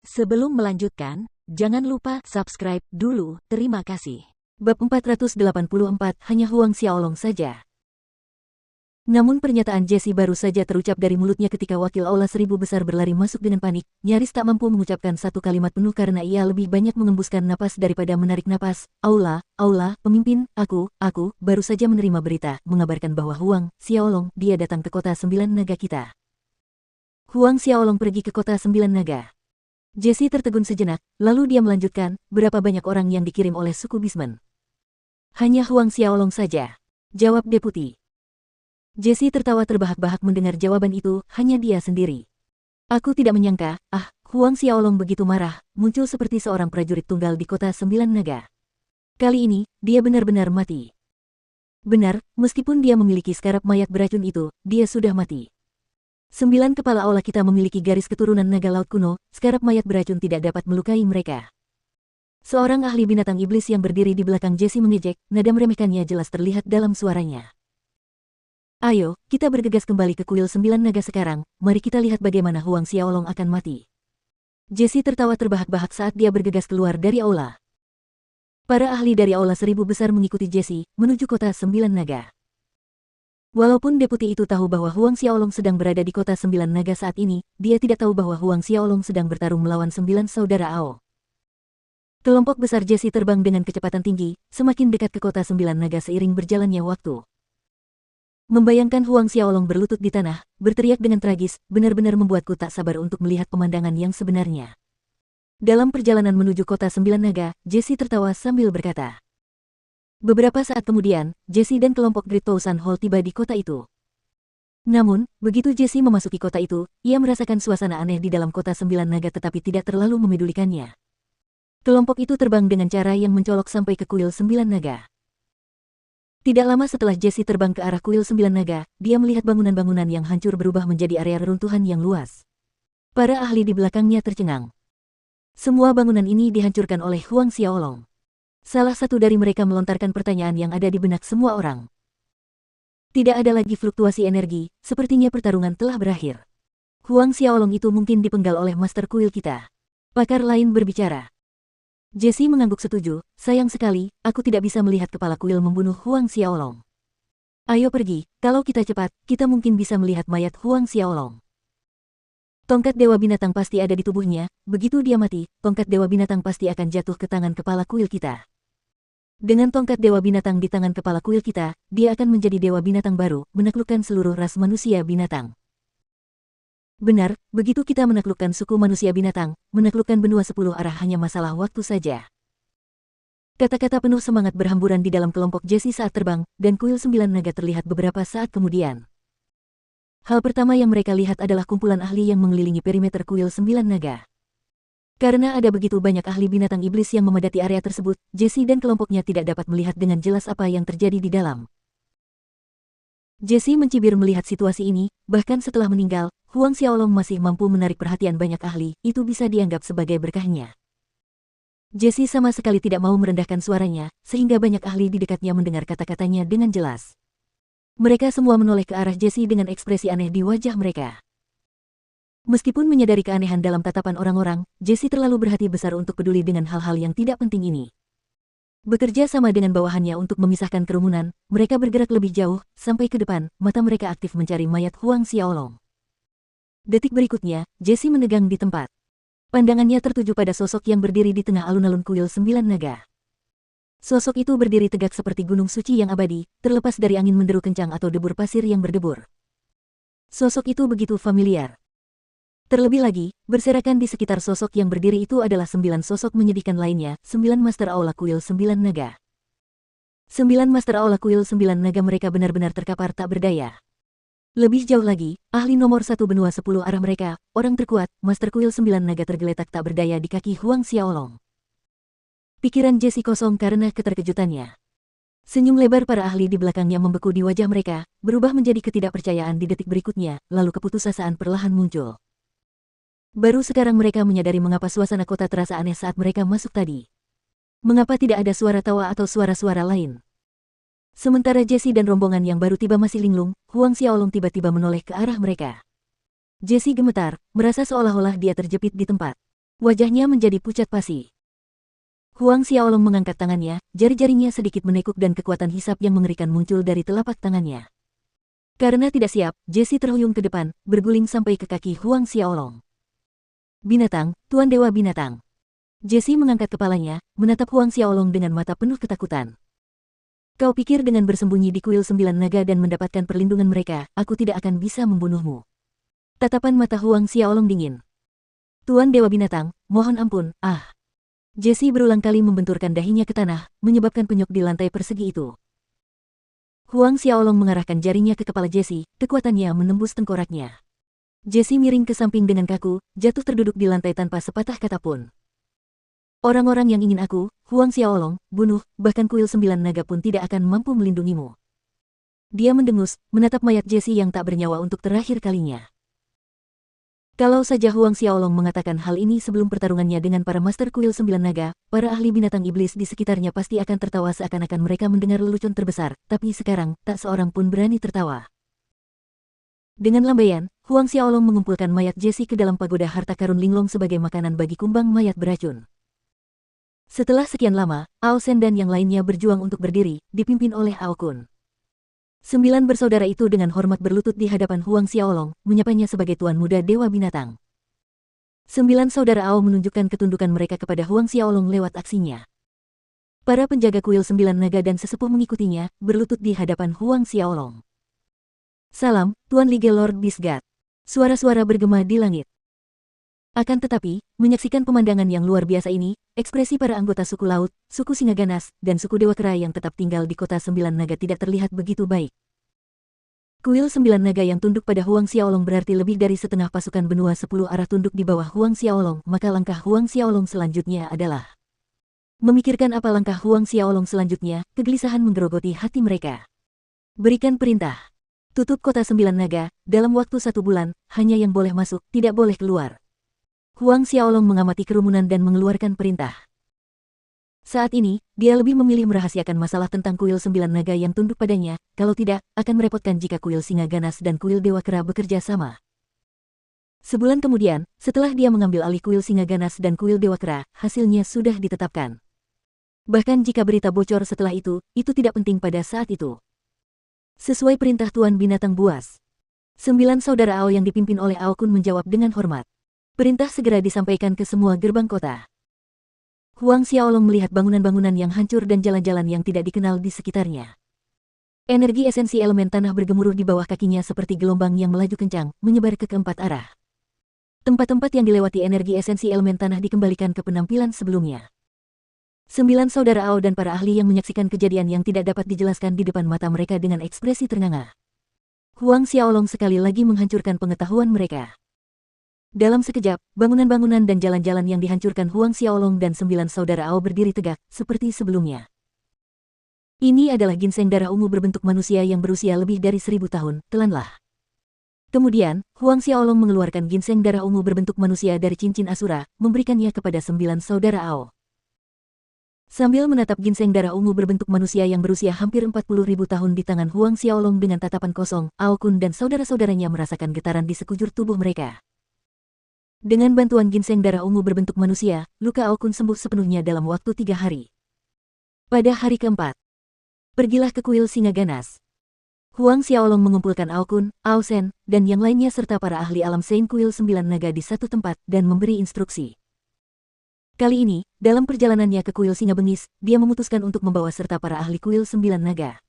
Sebelum melanjutkan, jangan lupa subscribe dulu, terima kasih. Bab 484, hanya Huang Xiaolong saja. Namun pernyataan Jesse baru saja terucap dari mulutnya ketika wakil Aula Seribu Besar berlari masuk dengan panik, nyaris tak mampu mengucapkan satu kalimat penuh karena ia lebih banyak mengembuskan napas daripada menarik napas. Aula, pemimpin, aku baru saja menerima berita, mengabarkan bahwa Huang Xiaolong, dia datang ke kota 9 naga kita. Huang Xiaolong pergi ke kota 9 naga. Jesse tertegun sejenak, lalu dia melanjutkan, berapa banyak orang yang dikirim oleh suku Bisman? Hanya Huang Xiaolong saja, jawab deputi. Jesse tertawa terbahak-bahak mendengar jawaban itu, hanya dia sendiri. Aku tidak menyangka, Huang Xiaolong begitu marah, muncul seperti seorang prajurit tunggal di kota 9 naga. Kali ini, dia benar-benar mati. Benar, meskipun dia memiliki skarab mayat beracun itu, dia sudah mati. 9 kepala aula kita memiliki garis keturunan naga laut kuno, skarab mayat beracun tidak dapat melukai mereka. Seorang ahli binatang iblis yang berdiri di belakang Jesse mengejek, nada meremehkannya jelas terlihat dalam suaranya. Ayo, kita bergegas kembali ke kuil 9 naga sekarang, mari kita lihat bagaimana Huang Xiaolong akan mati. Jesse tertawa terbahak-bahak saat dia bergegas keluar dari aula. Para ahli dari aula 1000 besar mengikuti Jesse, menuju kota 9 naga. Walaupun deputi itu tahu bahwa Huang Xiaolong sedang berada di kota 9 naga saat ini, dia tidak tahu bahwa Huang Xiaolong sedang bertarung melawan 9 saudara Ao. Kelompok besar Jesse terbang dengan kecepatan tinggi, semakin dekat ke kota 9 naga seiring berjalannya waktu. Membayangkan Huang Xiaolong berlutut di tanah, berteriak dengan tragis, benar-benar membuatku tak sabar untuk melihat pemandangan yang sebenarnya. Dalam perjalanan menuju kota 9 naga, Jesse tertawa sambil berkata. Beberapa saat kemudian, Jesse dan kelompok Great Thousand Hall tiba di kota itu. Namun, begitu Jesse memasuki kota itu, ia merasakan suasana aneh di dalam kota 9 naga tetapi tidak terlalu memedulikannya. Kelompok itu terbang dengan cara yang mencolok sampai ke kuil 9 naga. Tidak lama setelah Jesse terbang ke arah kuil 9 naga, dia melihat bangunan-bangunan yang hancur berubah menjadi area reruntuhan yang luas. Para ahli di belakangnya tercengang. Semua bangunan ini dihancurkan oleh Huang Xiaolong. Salah satu dari mereka melontarkan pertanyaan yang ada di benak semua orang. Tidak ada lagi fluktuasi energi, sepertinya pertarungan telah berakhir. Huang Xiaolong itu mungkin dipenggal oleh master kuil kita. Pakar lain berbicara. Jesse mengangguk setuju, sayang sekali, aku tidak bisa melihat kepala kuil membunuh Huang Xiaolong. Ayo pergi, kalau kita cepat, kita mungkin bisa melihat mayat Huang Xiaolong. Tongkat Dewa Binatang pasti ada di tubuhnya, begitu dia mati, tongkat Dewa Binatang pasti akan jatuh ke tangan kepala kuil kita. Dengan tongkat Dewa Binatang di tangan kepala kuil kita, dia akan menjadi Dewa Binatang baru, menaklukkan seluruh ras manusia binatang. Benar, begitu kita menaklukkan suku manusia binatang, menaklukkan benua 10 arah hanya masalah waktu saja. Kata-kata penuh semangat berhamburan di dalam kelompok Jesse saat terbang, dan kuil 9 naga terlihat beberapa saat kemudian. Hal pertama yang mereka lihat adalah kumpulan ahli yang mengelilingi perimeter kuil 9 naga. Karena ada begitu banyak ahli binatang iblis yang memadati area tersebut, Jesse dan kelompoknya tidak dapat melihat dengan jelas apa yang terjadi di dalam. Jesse mencibir melihat situasi ini, bahkan setelah meninggal, Huang Xiaolong masih mampu menarik perhatian banyak ahli, itu bisa dianggap sebagai berkahnya. Jesse sama sekali tidak mau merendahkan suaranya, sehingga banyak ahli di dekatnya mendengar kata-katanya dengan jelas. Mereka semua menoleh ke arah Jesse dengan ekspresi aneh di wajah mereka. Meskipun menyadari keanehan dalam tatapan orang-orang, Jesse terlalu berhati besar untuk peduli dengan hal-hal yang tidak penting ini. Bekerja sama dengan bawahannya untuk memisahkan kerumunan, mereka bergerak lebih jauh, sampai ke depan, mata mereka aktif mencari mayat Huang Xiaolong. Detik berikutnya, Jesse menegang di tempat. Pandangannya tertuju pada sosok yang berdiri di tengah alun-alun kuil 9 naga. Sosok itu berdiri tegak seperti gunung suci yang abadi, terlepas dari angin menderu kencang atau debur pasir yang berdebur. Sosok itu begitu familiar. Terlebih lagi, berserakan di sekitar sosok yang berdiri itu adalah 9 sosok menyedihkan lainnya, 9 Master Aula Kuil 9 Naga. 9 Master Aula Kuil 9 Naga mereka benar-benar terkapar tak berdaya. Lebih jauh lagi, ahli nomor 1 benua 10 arah mereka, orang terkuat, Master Kuil 9 Naga tergeletak tak berdaya di kaki Huang Xiaolong. Pikiran Jesse kosong karena keterkejutannya. Senyum lebar para ahli di belakangnya membeku di wajah mereka, berubah menjadi ketidakpercayaan di detik berikutnya, lalu keputusasaan perlahan muncul. Baru sekarang mereka menyadari mengapa suasana kota terasa aneh saat mereka masuk tadi. Mengapa tidak ada suara tawa atau suara-suara lain? Sementara Jesse dan rombongan yang baru tiba masih linglung, Huang Xiaolong tiba-tiba menoleh ke arah mereka. Jesse gemetar, merasa seolah-olah dia terjepit di tempat. Wajahnya menjadi pucat pasi. Huang Xiaolong mengangkat tangannya, jari-jarinya sedikit menekuk dan kekuatan hisap yang mengerikan muncul dari telapak tangannya. Karena tidak siap, Jessie terhuyung ke depan, berguling sampai ke kaki Huang Xiaolong. Binatang, Tuan Dewa Binatang. Jessie mengangkat kepalanya, menatap Huang Xiaolong dengan mata penuh ketakutan. Kau pikir dengan bersembunyi di kuil 9 naga dan mendapatkan perlindungan mereka, aku tidak akan bisa membunuhmu. Tatapan mata Huang Xiaolong dingin. Tuan Dewa Binatang, mohon ampun, Jessie berulang kali membenturkan dahinya ke tanah, menyebabkan penyok di lantai persegi itu. Huang Xiaolong mengarahkan jarinya ke kepala Jessie, kekuatannya menembus tengkoraknya. Jessie miring ke samping dengan kaku, jatuh terduduk di lantai tanpa sepatah kata pun. Orang-orang yang ingin aku, Huang Xiaolong, bunuh, bahkan kuil 9 naga pun tidak akan mampu melindungimu. Dia mendengus, menatap mayat Jessie yang tak bernyawa untuk terakhir kalinya. Kalau saja Huang Xiaolong mengatakan hal ini sebelum pertarungannya dengan para Master Kuil 9 Naga, para ahli binatang iblis di sekitarnya pasti akan tertawa seakan-akan mereka mendengar lelucon terbesar, tapi sekarang, tak seorang pun berani tertawa. Dengan lambaian, Huang Xiaolong mengumpulkan mayat Jessie ke dalam pagoda harta karun linglong sebagai makanan bagi kumbang mayat beracun. Setelah sekian lama, Ao Shen dan yang lainnya berjuang untuk berdiri, dipimpin oleh Ao Kun. 9 bersaudara itu dengan hormat berlutut di hadapan Huang Xiaolong, menyapanya sebagai Tuan Muda Dewa Binatang. 9 saudara Ao menunjukkan ketundukan mereka kepada Huang Xiaolong lewat aksinya. Para penjaga kuil 9 naga dan sesepuh mengikutinya, berlutut di hadapan Huang Xiaolong. Salam, Tuan Lige Lord Bisgat. Suara-suara bergema di langit. Akan tetapi, menyaksikan pemandangan yang luar biasa ini, ekspresi para anggota suku laut, suku Singa Ganas, dan suku Dewa Kera yang tetap tinggal di kota 9 naga tidak terlihat begitu baik. Kuil 9 naga yang tunduk pada Huang Xiaolong berarti lebih dari setengah pasukan benua 10 arah tunduk di bawah Huang Xiaolong, maka langkah Huang Xiaolong selanjutnya adalah memikirkan apa langkah Huang Xiaolong selanjutnya, kegelisahan menggerogoti hati mereka. Berikan perintah. Tutup kota 9 naga, dalam waktu 1 bulan, hanya yang boleh masuk, tidak boleh keluar. Huang Xiaolong mengamati kerumunan dan mengeluarkan perintah. Saat ini, dia lebih memilih merahasiakan masalah tentang kuil 9 naga yang tunduk padanya, kalau tidak, akan merepotkan jika kuil Singa Ganas dan kuil Dewa Kera bekerja sama. Sebulan kemudian, setelah dia mengambil alih kuil Singa Ganas dan kuil Dewa Kera, hasilnya sudah ditetapkan. Bahkan jika berita bocor setelah itu tidak penting pada saat itu. Sesuai perintah Tuan Binatang Buas. 9 saudara Ao yang dipimpin oleh Ao Kun menjawab dengan hormat. Perintah segera disampaikan ke semua gerbang kota. Huang Xiaolong melihat bangunan-bangunan yang hancur dan jalan-jalan yang tidak dikenal di sekitarnya. Energi esensi elemen tanah bergemuruh di bawah kakinya seperti gelombang yang melaju kencang, menyebar ke keempat arah. Tempat-tempat yang dilewati energi esensi elemen tanah dikembalikan ke penampilan sebelumnya. 9 saudara Ao dan para ahli yang menyaksikan kejadian yang tidak dapat dijelaskan di depan mata mereka dengan ekspresi ternganga. Huang Xiaolong sekali lagi menghancurkan pengetahuan mereka. Dalam sekejap, bangunan-bangunan dan jalan-jalan yang dihancurkan Huang Xiaolong dan 9 saudara Ao berdiri tegak, seperti sebelumnya. Ini adalah ginseng darah ungu berbentuk manusia yang berusia lebih dari 1000 tahun, telanlah. Kemudian, Huang Xiaolong mengeluarkan ginseng darah ungu berbentuk manusia dari cincin Asura, memberikannya kepada 9 saudara Ao. Sambil menatap ginseng darah ungu berbentuk manusia yang berusia hampir 40.000 tahun di tangan Huang Xiaolong dengan tatapan kosong, Ao Kun dan saudara-saudaranya merasakan getaran di sekujur tubuh mereka. Dengan bantuan ginseng darah ungu berbentuk manusia, luka Ao Kun sembuh sepenuhnya dalam waktu 3 hari. Pada hari keempat, pergilah ke kuil Singa Ganas. Huang Xiaolong mengumpulkan Ao Kun, Ao Shen, dan yang lainnya serta para ahli alam Sein kuil 9 naga di satu tempat dan memberi instruksi. Kali ini, dalam perjalanannya ke kuil Singa Bengis, dia memutuskan untuk membawa serta para ahli kuil 9 naga.